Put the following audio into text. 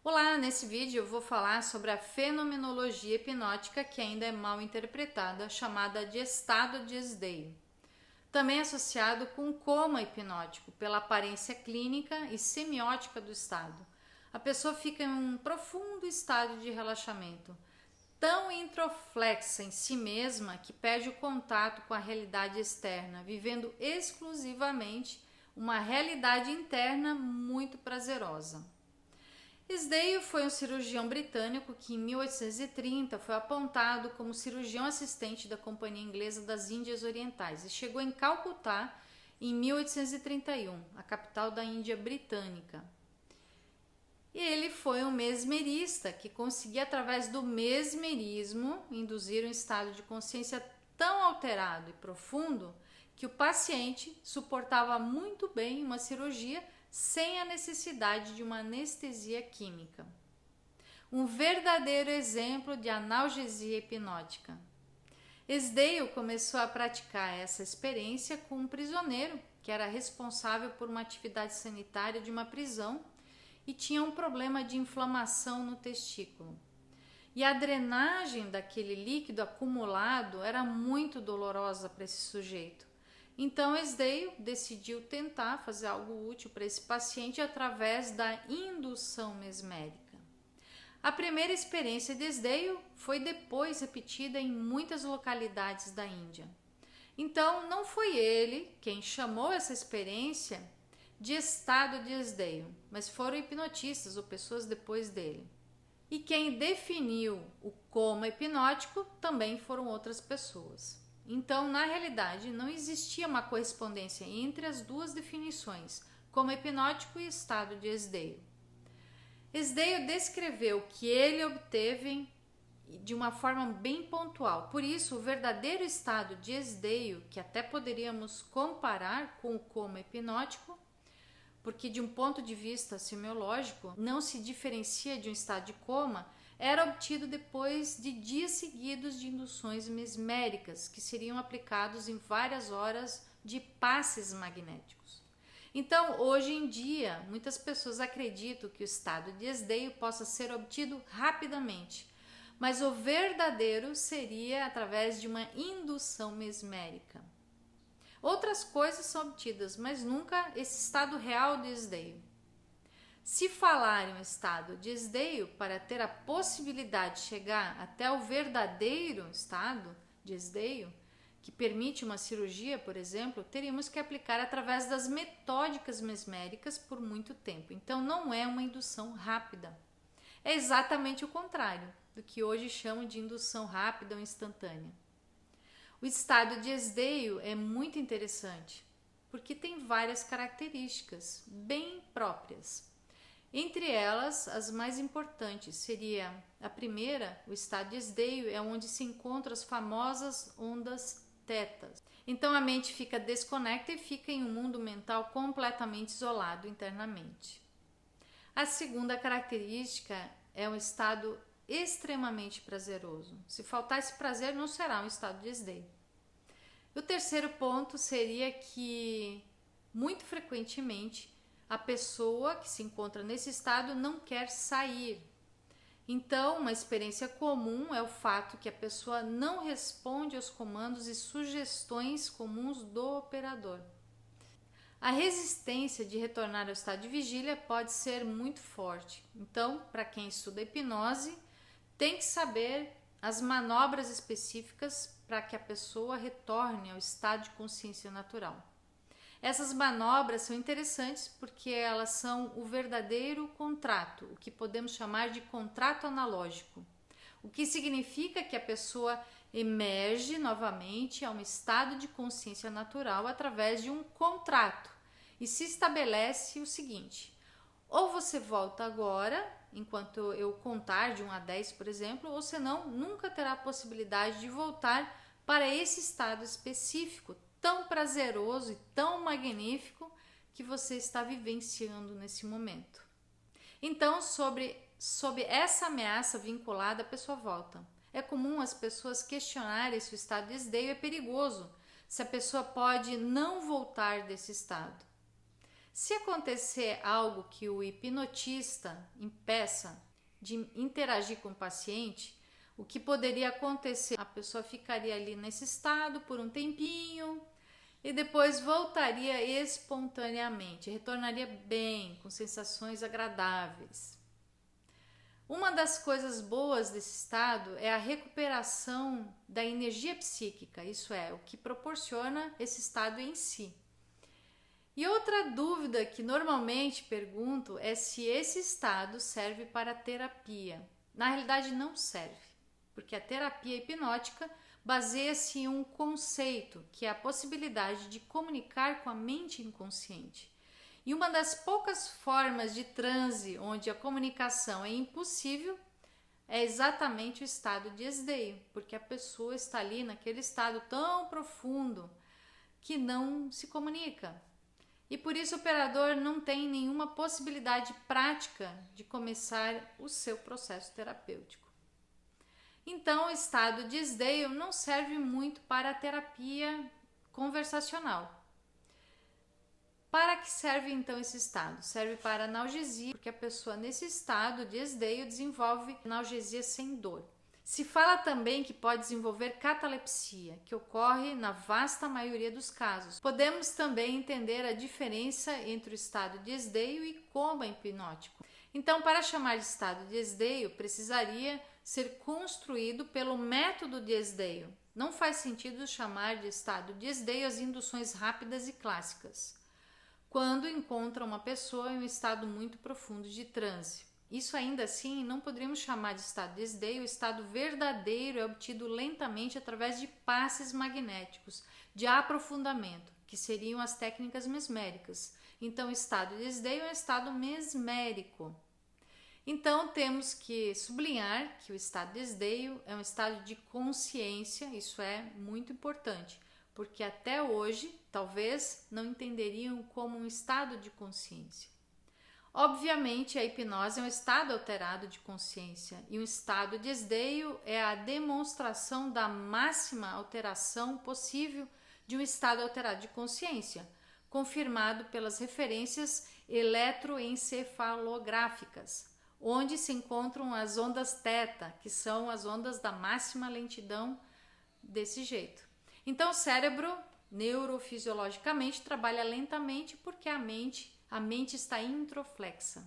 Olá, nesse vídeo eu vou falar sobre a fenomenologia hipnótica que ainda é mal interpretada, chamada de estado de Esdeio. Também associado com coma hipnótico, pela aparência clínica e semiótica do estado. A pessoa fica em um profundo estado de relaxamento, tão introflexa em si mesma que perde o contato com a realidade externa, vivendo exclusivamente uma realidade interna muito prazerosa. Esdeio foi um cirurgião britânico que em 1830 foi apontado como cirurgião assistente da Companhia Inglesa das Índias Orientais e chegou em Calcutá em 1831, a capital da Índia Britânica. E ele foi um mesmerista que conseguia, através do mesmerismo, induzir um estado de consciência tão alterado e profundo que o paciente suportava muito bem uma cirurgia sem a necessidade de uma anestesia química. Um verdadeiro exemplo de analgesia hipnótica. Esdeio começou a praticar essa experiência com um prisioneiro que era responsável por uma atividade sanitária de uma prisão e tinha um problema de inflamação no testículo. E a drenagem daquele líquido acumulado era muito dolorosa para esse sujeito. Então Esdeio decidiu tentar fazer algo útil para esse paciente através da indução mesmérica. A primeira experiência de Esdeio foi depois repetida em muitas localidades da Índia. Então não foi ele quem chamou essa experiência de estado de Esdeio, mas foram hipnotistas ou pessoas depois dele. E quem definiu o coma hipnótico também foram outras pessoas. Então, na realidade, não existia uma correspondência entre as duas definições, coma hipnótico e estado de Esdeio. Esdeio descreveu o que ele obteve de uma forma bem pontual. Por isso, o verdadeiro estado de Esdeio, que até poderíamos comparar com o coma hipnótico, porque de um ponto de vista semiológico não se diferencia de um estado de coma, era obtido depois de dias seguidos de induções mesméricas, que seriam aplicados em várias horas de passes magnéticos. Então, hoje em dia, muitas pessoas acreditam que o estado de Esdeio possa ser obtido rapidamente, mas o verdadeiro seria através de uma indução mesmérica. Outras coisas são obtidas, mas nunca esse estado real de Esdeio. Se falar em um estado de Esdeio para ter a possibilidade de chegar até o verdadeiro estado de Esdeio, que permite uma cirurgia, por exemplo, teríamos que aplicar através das metódicas mesméricas por muito tempo. Então não é uma indução rápida. É exatamente o contrário do que hoje chamam de indução rápida ou instantânea. O estado de Esdeio é muito interessante, porque tem várias características bem próprias. Entre elas, as mais importantes seria a primeira, o estado de Esdeio, é onde se encontram as famosas ondas tetas. Então a mente fica desconecta e fica em um mundo mental completamente isolado internamente. A segunda característica é um estado extremamente prazeroso. Se faltar esse prazer, não será um estado de Esdeio. O terceiro ponto seria que, muito frequentemente, a pessoa que se encontra nesse estado não quer sair. Então, uma experiência comum é o fato que a pessoa não responde aos comandos e sugestões comuns do operador. A resistência de retornar ao estado de vigília pode ser muito forte. Então, para quem estuda hipnose, tem que saber as manobras específicas para que a pessoa retorne ao estado de consciência natural. Essas manobras são interessantes porque elas são o verdadeiro contrato, o que podemos chamar de contrato analógico, o que significa que a pessoa emerge novamente a um estado de consciência natural através de um contrato e se estabelece o seguinte: ou você volta agora, enquanto eu contar de 1 a 10, por exemplo, ou senão nunca terá a possibilidade de voltar para esse estado específico tão prazeroso e tão magnífico que você está vivenciando nesse momento. Então, sob essa ameaça vinculada, a pessoa volta. É comum as pessoas questionarem se o estado de Esdeio é perigoso, se a pessoa pode não voltar desse estado. Se acontecer algo que o hipnotista impeça de interagir com o paciente, o que poderia acontecer? A pessoa ficaria ali nesse estado por um tempinho e depois voltaria espontaneamente, retornaria bem, com sensações agradáveis. Uma das coisas boas desse estado é a recuperação da energia psíquica, isso é, o que proporciona esse estado em si. E outra dúvida que normalmente pergunto é se esse estado serve para terapia. Na realidade, não serve, porque a terapia hipnótica baseia-se em um conceito, que é a possibilidade de comunicar com a mente inconsciente. E uma das poucas formas de transe onde a comunicação é impossível é exatamente o estado de esdeio, porque a pessoa está ali naquele estado tão profundo que não se comunica. E por isso o operador não tem nenhuma possibilidade prática de começar o seu processo terapêutico. Então, o estado de esdeio não serve muito para a terapia conversacional. Para que serve então esse estado? Serve para analgesia, porque a pessoa nesse estado de esdeio desenvolve analgesia sem dor. Se fala também que pode desenvolver catalepsia, que ocorre na vasta maioria dos casos. Podemos também entender a diferença entre o estado de esdeio e coma hipnótico. Então, para chamar de estado de esdeio, precisaria ser construído pelo método de esdeio. Não faz sentido chamar de estado de esdeio as induções rápidas e clássicas, quando encontra uma pessoa em um estado muito profundo de transe. Isso ainda assim não poderíamos chamar de estado de esdeio. O estado verdadeiro é obtido lentamente através de passes magnéticos, de aprofundamento, que seriam as técnicas mesméricas. Então, o estado de esdeio é um estado mesmérico. Então, temos que sublinhar que o estado de esdeio é um estado de consciência, isso é muito importante, porque até hoje, talvez, não entenderiam como um estado de consciência. Obviamente, a hipnose é um estado alterado de consciência e um estado de esdeio é a demonstração da máxima alteração possível de um estado alterado de consciência, confirmado pelas referências eletroencefalográficas, onde se encontram as ondas θ, que são as ondas da máxima lentidão desse jeito. Então, o cérebro, neurofisiologicamente, trabalha lentamente porque a mente está introflexa.